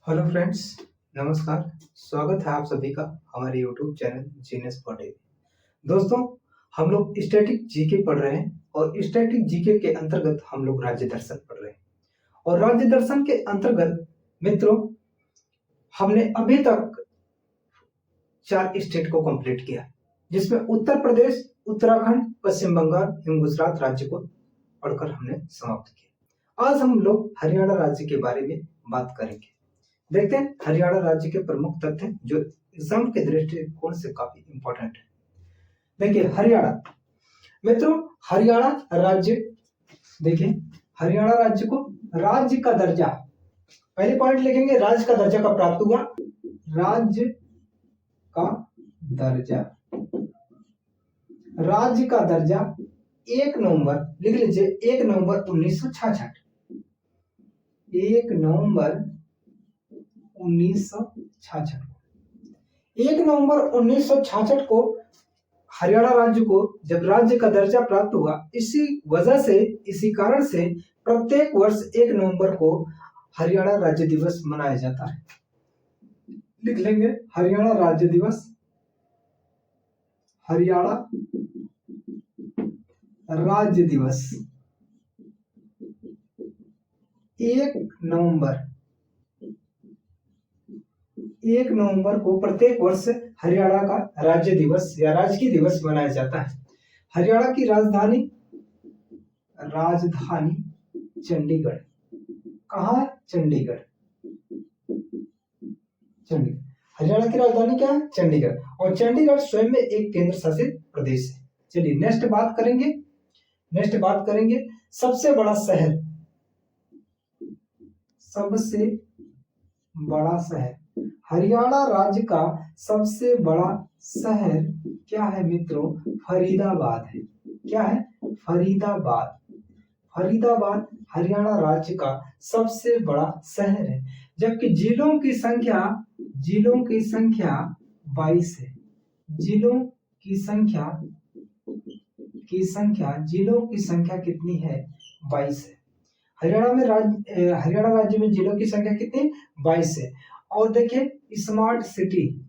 Hello friends, नमस्कार। स्वागत है आप सभी का हमारे यूट्यूब चैनल जीनियस पॉटेल। दोस्तों, हम लोग स्टैटिक जीके पढ़ रहे हैं और स्टैटिक जीके के अंतर्गत हम लोग राज्य दर्शन पढ़ रहे हैं। और राज्य दर्शन के अंतर्गत मित्रों, हमने अभी तक 4 स्टेट को कंप्लीट किया, जिसमें उत्तर प्रदेश, उत्तराखंड, पश्चिम बंगाल एवं गुजरात राज्य को पढ़कर हमने समाप्त किया। आज हम लोग हरियाणा राज्य के बारे में बात करेंगे। देखते हैं हरियाणा राज्य के प्रमुख तथ्य जो एग्जाम के दृष्टिकोण से काफी इंपॉर्टेंट है। देखिए हरियाणा, मित्रों हरियाणा राज्य, देखिए हरियाणा राज्य को राज्य का दर्जा, पहले पॉइंट लिखेंगे, राज्य का दर्जा कब प्राप्त हुआ। राज्य का दर्जा, राज्य का दर्जा 1 नवंबर, लिख लीजिए 1 नवंबर 1966। 1 नवंबर 1966 1 नवंबर 1966 को हरियाणा राज्य को जब राज्य का दर्जा प्राप्त हुआ, इसी वजह से, इसी कारण से प्रत्येक वर्ष 1 नवंबर को हरियाणा राज्य दिवस मनाया जाता है। लिख लेंगे हरियाणा राज्य दिवस, हरियाणा राज्य दिवस 1 नवंबर 1 नवंबर को प्रत्येक वर्ष हरियाणा का राज्य दिवस या राजकीय दिवस मनाया जाता है। हरियाणा की राजधानी, राजधानी चंडीगढ़। कहाँ? चंडीगढ़। चंडीगढ़, हरियाणा की राजधानी क्या है? चंडीगढ़। और चंडीगढ़ स्वयं में एक केंद्र शासित प्रदेश है। चलिए नेक्स्ट बात करेंगे सबसे बड़ा शहर, सबसे बड़ा शहर, हरियाणा राज्य का सबसे बड़ा शहर क्या है मित्रों? फरीदाबाद है। क्या है? फरीदाबाद। फरीदाबाद हरियाणा राज्य का सबसे बड़ा शहर है, जबकि जिलों की संख्या 22 है। जिलों की संख्या कितनी है? 22 है। हरियाणा राज्य में जिलों की संख्या कितनी? 22 है। और देखिए स्मार्ट सिटी,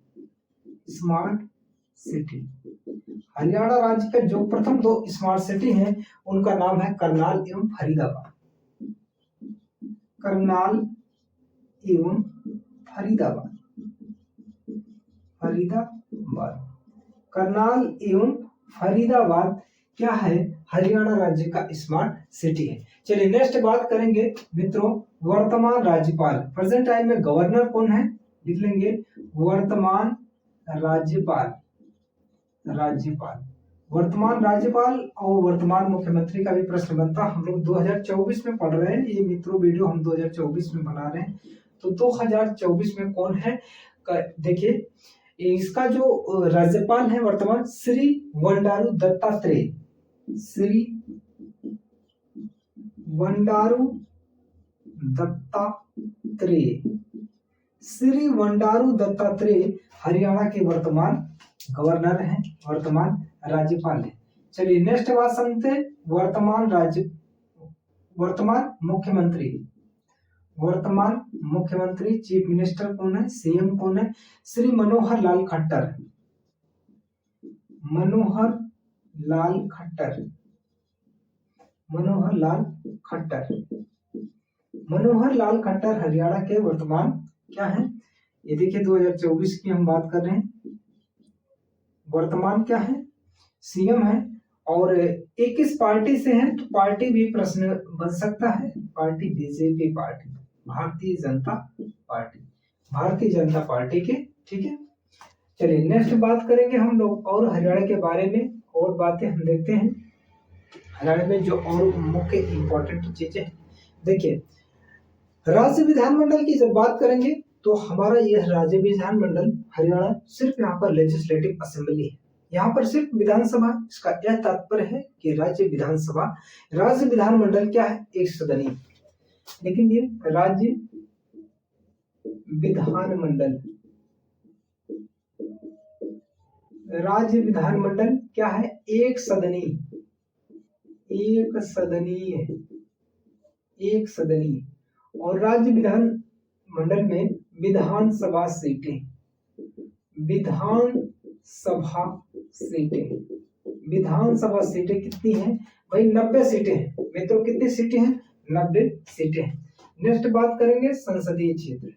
हरियाणा राज्य का जो प्रथम 2 स्मार्ट सिटी हैं उनका नाम है करनाल एवं फरीदाबाद। करनाल एवं फरीदाबाद, करनाल एवं फरीदाबाद क्या है? हरियाणा राज्य का स्मार्ट सिटी है। चलिए नेक्स्ट बात करेंगे मित्रों वर्तमान राज्यपाल, प्रेजेंट टाइम में गवर्नर कौन है? लिख लेंगे वर्तमान राज्यपाल। वर्तमान राज्यपाल और वर्तमान मुख्यमंत्री का भी प्रश्न बनता। हम लोग 2024 में पढ़ रहे हैं, ये मित्रों वीडियो हम 2024 में बना रहे हैं, तो 2024 में कौन है? देखिए इसका जो राज्यपाल है वर्तमान, श्री बंडारू दत्तात्रेय। श्री बंडारू दत्तात्रेय हरियाणा के वर्तमान गवर्नर हैं, वर्तमान राज्यपाल हैं। चलिए नेक्स्ट बात समझते हैं वर्तमान मुख्यमंत्री चीफ मिनिस्टर कौन है? सीएम कौन है? श्री मनोहर लाल खट्टर। मनोहर लाल खट्टर हरियाणा के वर्तमान क्या है? ये देखिए 2024 की हम बात कर रहे हैं, वर्तमान क्या है? सीएम है। और एक इस पार्टी से है, तो पार्टी भी प्रश्न बन सकता है। Party BJP party, Bharatiya Janata party के, ठीक है। चलिए नेक्स्ट बात करेंगे हम लोग और हरियाणा के बारे में, और बातें हम देखते हैं हरियाणा में जो और मुख्य इंपॉर्टेंट चीजें। देखिए राज्य विधानमंडल की जब बात करेंगे तो हमारा यह राज्य विधानमंडल हरियाणा सिर्फ यहाँ पर लेजिस्लेटिव असेंबली है, यहाँ पर सिर्फ विधानसभा। इसका यह तात्पर्य है कि राज्य विधानमंडल क्या है? एक सदनीय। लेकिन ये राज्य विधानमंडल क्या है? एक सदनीय। और राज्य मंडल में विधानसभा सीटें, विधानसभा सीटें, विधानसभा सीटें कितनी हैं भाई? 90 सीटें हैं मित्रों। कितनी सीटें हैं? 90 सीटें हैं। नेक्स्ट बात करेंगे संसदीय क्षेत्र।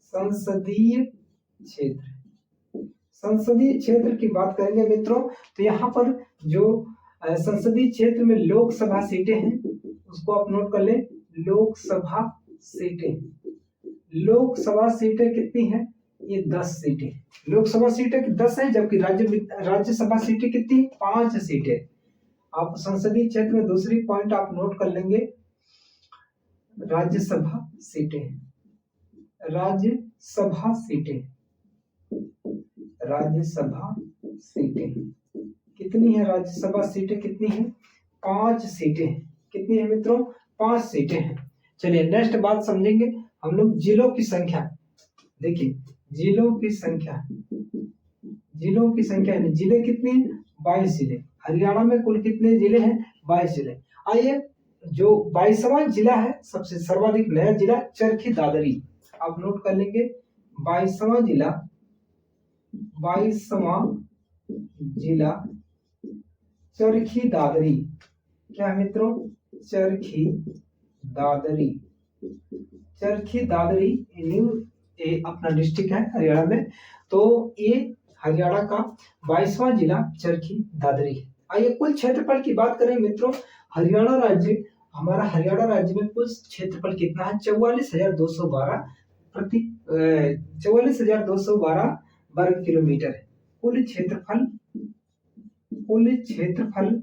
संसदीय क्षेत्र, संसदीय क्षेत्र की बात करेंगे मित्रों, तो यहाँ पर जो संसदीय क्षेत्र में लोकसभा सीटें हैं उसको आप नोट कर लें। लोकसभा सीटें, लोकसभा सीटें कितनी हैं? ये 10 सीटें। लोकसभा सीटें 10 है, जबकि राज्यसभा सीटें कितनी? 5 सीटें। आप संसदीय क्षेत्र में दूसरी पॉइंट आप नोट कर लेंगे, राज्यसभा सीटें, राज्यसभा सीटें, राज्यसभा सीटें कितनी है? राज्यसभा सीटें कितनी है? 5 सीटें। कितनी है मित्रों? 5 सीटें हैं। चलिए नेक्स्ट बात समझेंगे हम लोग जिलों की संख्या। देखिए जिलों की संख्या, जिलों की संख्या है, जिले कितने? 22 जिले। हरियाणा में कुल कितने जिले हैं? 22 जिले। आइए जो 22वां जिला है, सबसे सर्वाधिक नया जिला चरखी दादरी, आप नोट कर लेंगे। 22वां जिला, 22वां जिला चरखी दादरी। क्या मित्रों? चरखी दादरी, चरखी दादरी अपना डिस्ट्रिक्ट है हरियाणा में। तो ये हरियाणा का 22वां जिला चरखी दादरी है। आइए कुल क्षेत्रफल की बात करें मित्रों, हरियाणा राज्य, हमारा हरियाणा राज्य में कुल क्षेत्रफल कितना है? 44,212 प्रति 44,212 वर्ग किलोमीटर है। कुल क्षेत्रफल, कुल क्षेत्रफल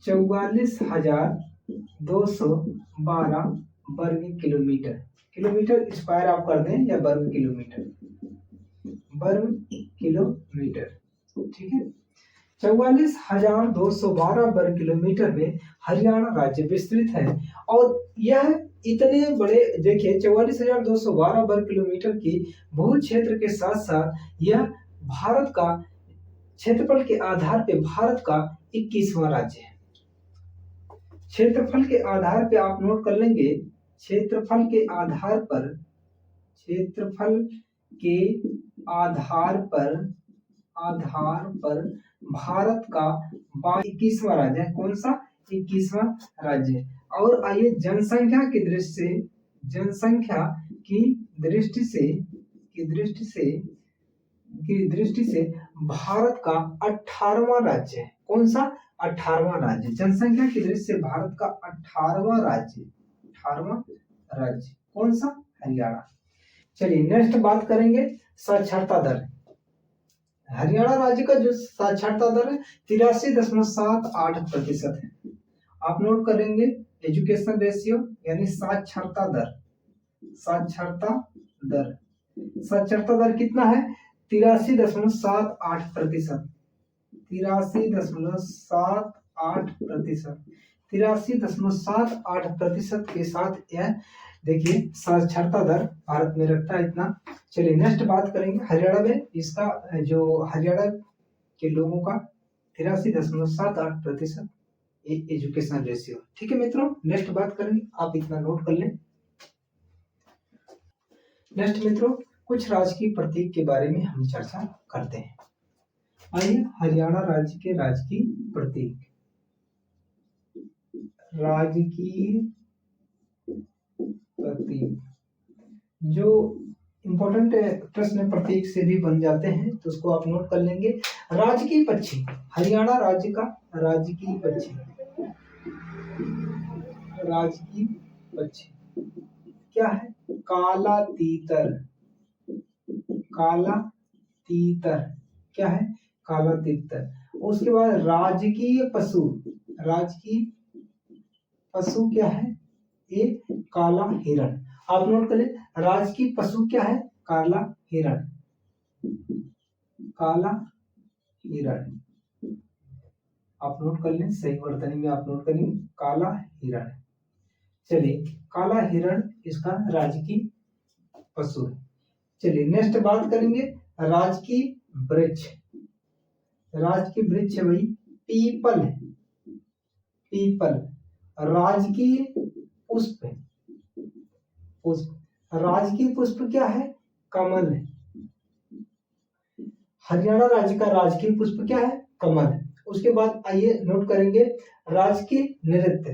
44,212 वर्ग किलोमीटर। किलोमीटर स्क्वायर आप कर दें या वर्ग किलोमीटर, वर्ग किलोमीटर, ठीक है। 44,212 वर्ग किलोमीटर में हरियाणा राज्य विस्तृत है। और यह इतने बड़े, देखिए 44,212 वर्ग किलोमीटर की भू क्षेत्र के साथ साथ यह भारत का क्षेत्रफल के आधार पे भारत का 21वां राज्य है। क्षेत्रफल के आधार पे आप नोट कर लेंगे, क्षेत्रफल के आधार पर, क्षेत्रफल के आधार पर भारत का 21वां राज्य है। कौन सा? 21वां राज्य है। और आइए जनसंख्या की दृष्टि से, जनसंख्या की दृष्टि से भारत का 18वां राज्य है। कौन सा? 18वां राज्य। जनसंख्या की दृष्टि से भारत का 18वां राज्य, 18वां राज्य कौन सा? हरियाणा। चलिए नेक्स्ट बात करेंगे साक्षरता दर। हरियाणा राज्य का जो साक्षरता दर है 83.78% है। आप नोट करेंगे एजुकेशन रेशियो यानी साक्षरता दर, साक्षरता दर, साक्षरता दर कितना है? 83.78%, 83.78%, 83.78% के साथ यह देखिए साक्षरता दर भारत में रखता है इतना। चलिए नेक्स्ट बात करेंगे हरियाणा में, इसका जो हरियाणा के लोगों का 83.78% एजुकेशन रेशियो। ठीक है मित्रों, नेक्स्ट बात करेंगे, आप इतना नोट कर लें। नेक्स्ट मित्रों कुछ राजकीय प्रतीक के बारे में हम चर्चा करते हैं। आइए हरियाणा राज्य के राजकीय प्रतीक, राजकीय प्रतीक जो इंपॉर्टेंट प्रश्न प्रतीक से भी बन जाते हैं तो उसको आप नोट कर लेंगे। राजकीय पक्षी, हरियाणा राज्य का राजकीय पक्षी, राजकीय पक्षी क्या है? काला तीतर, काला तीतर क्या है? काला तीतर। उसके बाद राजकीय पशु, राजकीय पशु क्या है? ये काला हिरण। आप नोट कर ले, राजकीय पशु क्या है? काला हिरण, काला हिरण आप नोट कर लें, सही वर्तनी में आप नोट करेंगे काला हिरण। चलिए काला हिरण इसका राजकीय पशु है। चलिए नेक्स्ट बात करेंगे राजकीय वृक्ष, राजकीय वृक्ष वही पीपल है, पीपल। राजकीय पुष्प, पुष्प। राजकीय पुष्प क्या है? कमल है। हरियाणा राज्य का राजकीय पुष्प क्या है? कमल है। उसके बाद आइए नोट करेंगे राजकीय नृत्य।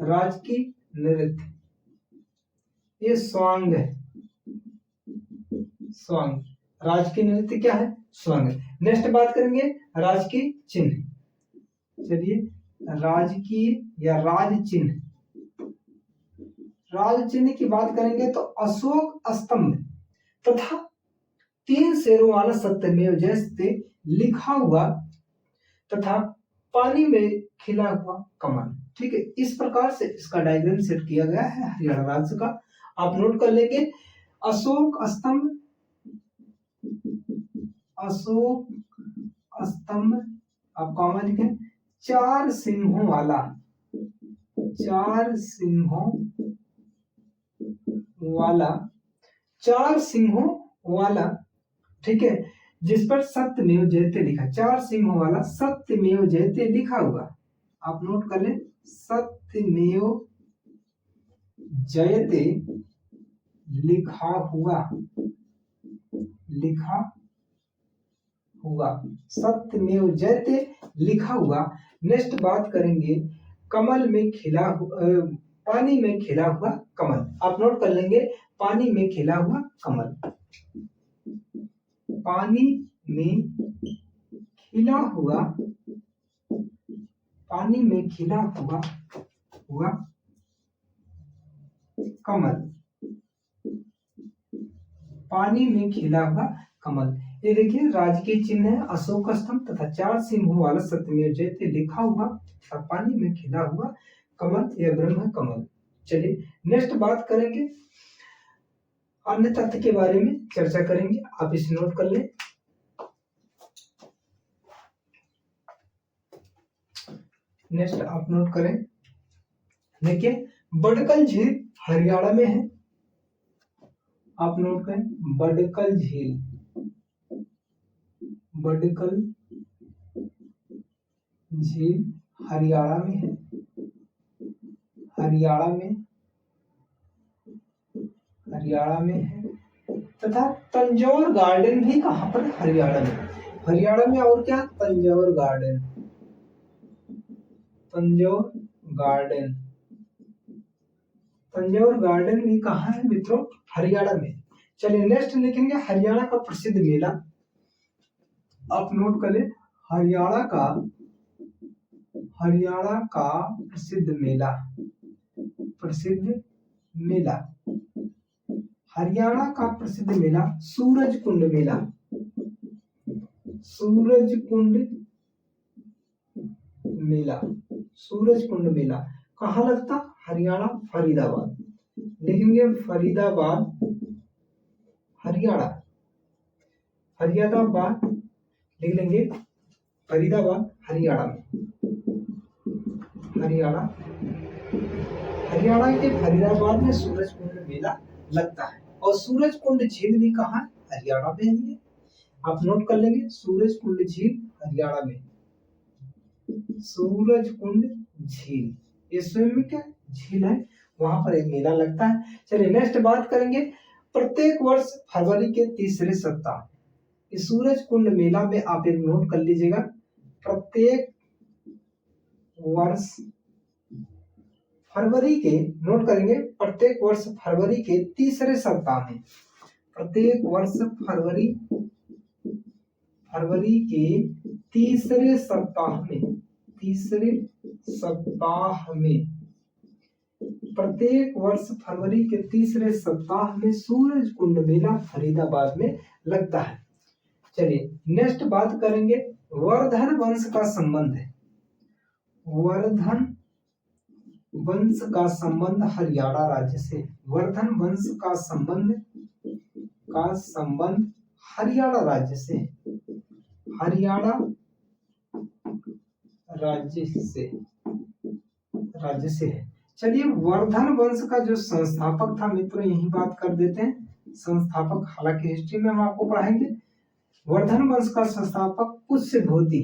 राजकीय नृत्य ये स्वांग है। स्वांग। राजकीय नृत्य क्या है? स्वांग। नेक्स्ट बात करेंगे राजकीय चिन्ह। चलिए राजकीय या राज चिन्ह। राज चिन्ह की बात करेंगे तो अशोक स्तंभ तथा 3 शेरों वाला सत्यमेव जयते लिखा हुआ तथा पानी में खिला हुआ कमल। ठीक है, इस प्रकार से इसका डायग्राम सेट किया गया है हरियाणा राज्य का। आप नोट कर लेंगे अशोक स्तंभ, अशोक स्तंभ आप कॉमा लिखें, 4 सिंहों वाला, 4 सिंहों वाला, 4 सिंहों वाला, ठीक है, जिस पर सत्यमेव जयते लिखा, 4 सिंहों वाला सत्यमेव जयते लिखा हुआ। आप नोट कर लें सत्यमेव जयते लिखा हुआ, लिखा हुआ, सत्यमेव जयते लिखा हुआ। नेक्स्ट बात करेंगे कमल में खिला पानी में खिला हुआ कमल। आप नोट कर लेंगे पानी में खिला हुआ कमल। पानी में खिला हुआ, पानी में खिला हुआ कमल, पानी में खिला हुआ कमल। ये देखिए राजकीय चिन्ह है अशोक स्तंभ तथा 4 सिंहों वाला सत्यमेव जयते लिखा हुआ और पानी में खिला हुआ कमल या ब्रह्म कमल। चलिए नेक्स्ट बात करेंगे अन्य तथ्य के बारे में चर्चा करेंगे। आप इसे नोट कर लें। नेक्स्ट आप नोट करें, देखिए बडकल झील हरियाणा में है। आप नोट करें बडकल झील, बडकल झील हरियाणा में है, हरियाणा में, हरियाणा में है। तथा तंजौर गार्डन भी कहां पर? हरियाणा में। हरियाणा में और क्या? Tanjore garden, Tanjore garden, Tanjore garden भी कहां है मित्रों? हरियाणा में। चलिए नेक्स्ट लिखेंगे हरियाणा का प्रसिद्ध मेला। आप नोट कर ले हरियाणा का, हरियाणा का प्रसिद्ध मेला, प्रसिद्ध मेला, हरियाणा का प्रसिद्ध मेला सूरज कुंड मेला, सूरज कुंड मेला, सूरज कुंड मेला कहाँ लगता? हरियाणा फरीदाबाद। लिखेंगे फरीदाबाद हरियाणा, फरीदाबाद लिख लेंगे फरीदाबाद हरियाणा में, हरियाणा, हरियाणा के फरीदाबाद में सूरज कुंड मेला लगता है। और सूरज कुंड झील भी कहाँ? हरियाणा में ही है। आप नोट कर लेंगे सूरज कुंड झील हरियाणा में, सूरज कुंड झील ये स्वयं में क्या झील है, वहां पर एक मेला लगता है। चलिए नेक्स्ट बात करेंगे प्रत्येक वर्ष फरवरी के तीसरे सप्ताह इस सूरज कुंड मेला में आप एक नोट कर लीजिएगा, प्रत्येक वर्ष फरवरी के, नोट करेंगे प्रत्येक वर्ष फरवरी के तीसरे सप्ताह में, प्रत्येक वर्ष फरवरी, फरवरी के तीसरे सप्ताह में, तीसरे सप्ताह में, प्रत्येक वर्ष फरवरी के तीसरे सप्ताह में सूरज कुंड मेला फरीदाबाद में लगता है। चलिए नेक्स्ट बात करेंगे वर्धन वंश का संबंध है। वर्धन वंश का संबंध हरियाणा राज्य से, वर्धन वंश का संबंध हरियाणा राज्य से, हरियाणा राज्य से, राज्य से है। चलिए वर्धन वंश का जो संस्थापक था मित्रों, यही बात कर देते हैं संस्थापक, हालांकि हिस्ट्री में हम आपको पढ़ाएंगे। वर्धन वंश का संस्थापक पुष्यभूति,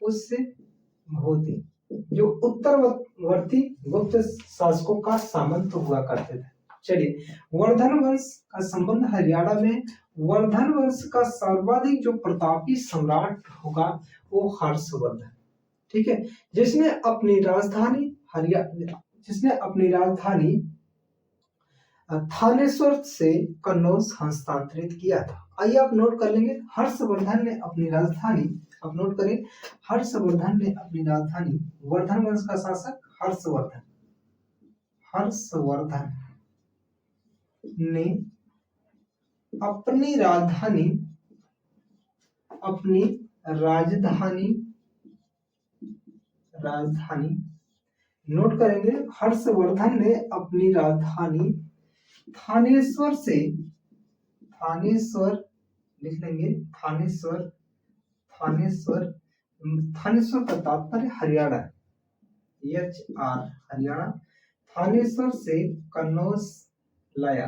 पुष्यभूति, जो उत्तरवर्ती गुप्त शासकों का सामंत हुआ करते थे। चलिए, वर्धन वंश का संबंध हरियाणा में, वर्धन वंश का सर्वाधिक जो प्रतापी सम्राट होगा वो हर्षवर्धन, ठीक है, जिसने अपनी राजधानी थानेश्वर से कन्नौज हस्तांतरित किया था। आइए आप नोट कर लेंगे, हर्षवर्धन ने अपनी राजधानी, आप नोट करें, हर्षवर्धन ने अपनी राजधानी, वर्धन वंश का शासक हर्षवर्धन ने अपनी राजधानी नोट करेंगे, हर्षवर्धन ने अपनी राजधानी थानेश्वर लिख लेंगे, थानेश्वर का तात्पर्य हरियाणा, हरियाणा, थानेश्वर से कन्नौज लाया,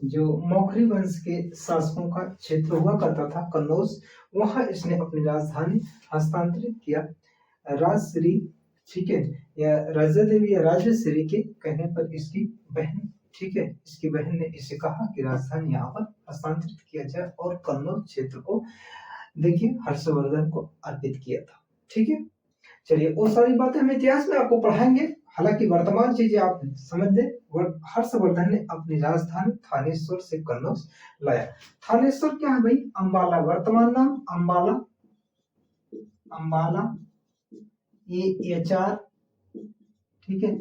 जो मौखरी वंश के शासकों का क्षेत्र हुआ करता था कन्नौज, वहां इसने अपनी राजधानी हस्तांतरित किया। राजश्री, ठीक है, या राजा देवी या राजश्री के कहने पर इसकी बहन, ठीक है, इसकी बहन ने इसे कहा कि राजधानी यहाँ पर हस्तांतरित किया जाए और कन्नौज क्षेत्र को देखिए हर्षवर्धन को अर्पित किया था। ठीक है, चलिए वो सारी बातें हम इतिहास में आपको पढ़ाएंगे, हालांकि वर्तमान चीजें आप समझ लें। हर्षवर्धन ने अपनी राजधानी थानेश्वर से कन्नौज लाया। थानेश्वर क्या है भाई? अंबाला, वर्तमान नाम अंबाला, ये एचआर, ठीक है,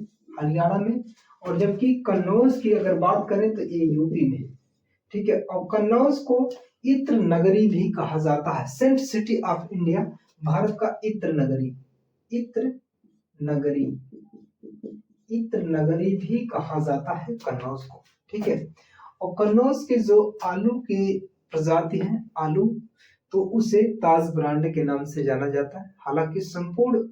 हरियाणा में, और जबकि कन्नौज की अगर बात करें तो ये यूपी में, ठीक है। और कन्नौज को इत्र नगरी भी कहा जाता है, scent city of India, Bharat का इत्र नगरी भी कहा जाता है कन्नौज को, ठीक है। और कन्नौज के जो आलू के प्रजाति हैं, आलू, तो उसे ताज ब्रांड के नाम से जाना जाता है। हालांकि संपूर्ण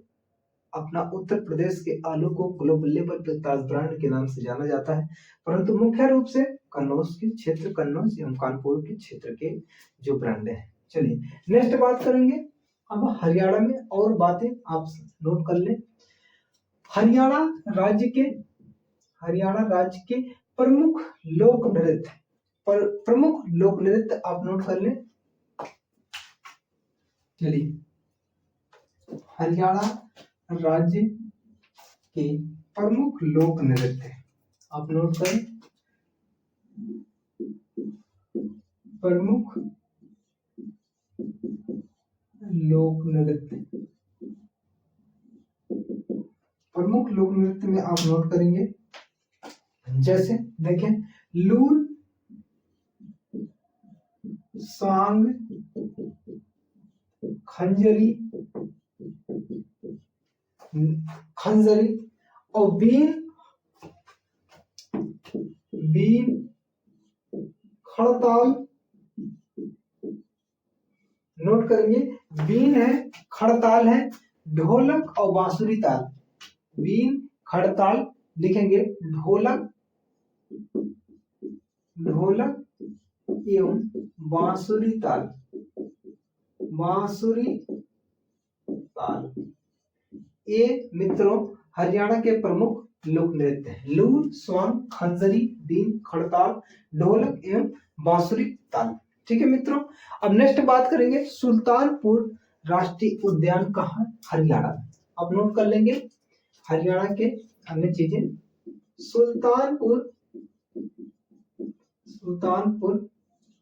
अपना उत्तर प्रदेश के आलू को ग्लोबल लेवल पर ताज ब्रांड के नाम से जाना जाता है, परंतु मुख्य रूप से कन्नौज एवं कानपुर के क्षेत्र के जो ब्रांड है। चलिए नेक्स्ट बात करेंगे अब हरियाणा में, और बातें आप नोट कर लें। हरियाणा राज्य के प्रमुख लोक नृत्य आप नोट कर लें। चलिए, हरियाणा राज्य के प्रमुख लोक नृत्य आप नोट करें। प्रमुख लोक नृत्य में आप नोट करेंगे, जैसे देखें, लूर, सांग, खंजरी और बीन, खड़ताल, नोट करेंगे, बीन है, खड़ताल है, ढोलक और बांसुरी ताल। बीन, खड़ताल लिखेंगे, ढोलक एवं बांसुरी ताल। ये मित्रों हरियाणा के प्रमुख लोक नृत्य हैं। लूर, स्वांग, खंजरी, बीन, खड़ताल, ढोलक एवं बांसुरी ताल। ठीक है मित्रों, अब नेक्स्ट बात करेंगे सुल्तानपुर राष्ट्रीय उद्यान कहाँ? हरियाणा। अब नोट कर लेंगे हरियाणा के अन्य चीजें। सुल्तानपुर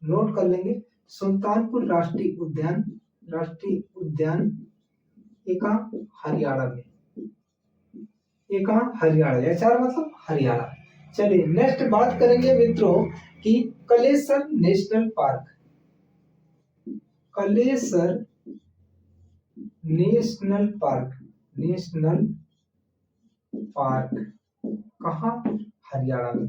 नोट कर लेंगे, सुल्तानपुर राष्ट्रीय उद्यान एका हरियाणा में, एचआर मतलब हरियाणा। चलिए नेक्स्ट बात करेंगे मित्रों कि कलेसर नेशनल पार्क कहाँ? हरियाणा में।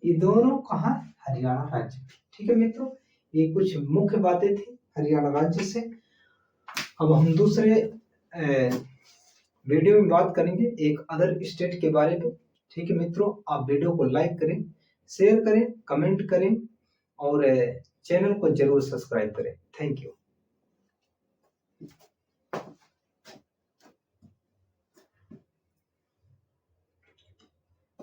ये दोनों कहाँ? हरियाणा राज्य। ठीक है मित्रों, ये कुछ मुख्य बातें थी हरियाणा राज्य से। अब हम दूसरे वीडियो में बात करेंगे एक अदर स्टेट के बारे में। ठीक है मित्रों, आप वीडियो को लाइक करें, शेयर करें, कमेंट करें और चैनल को जरूर सब्सक्राइब करें। Thank you.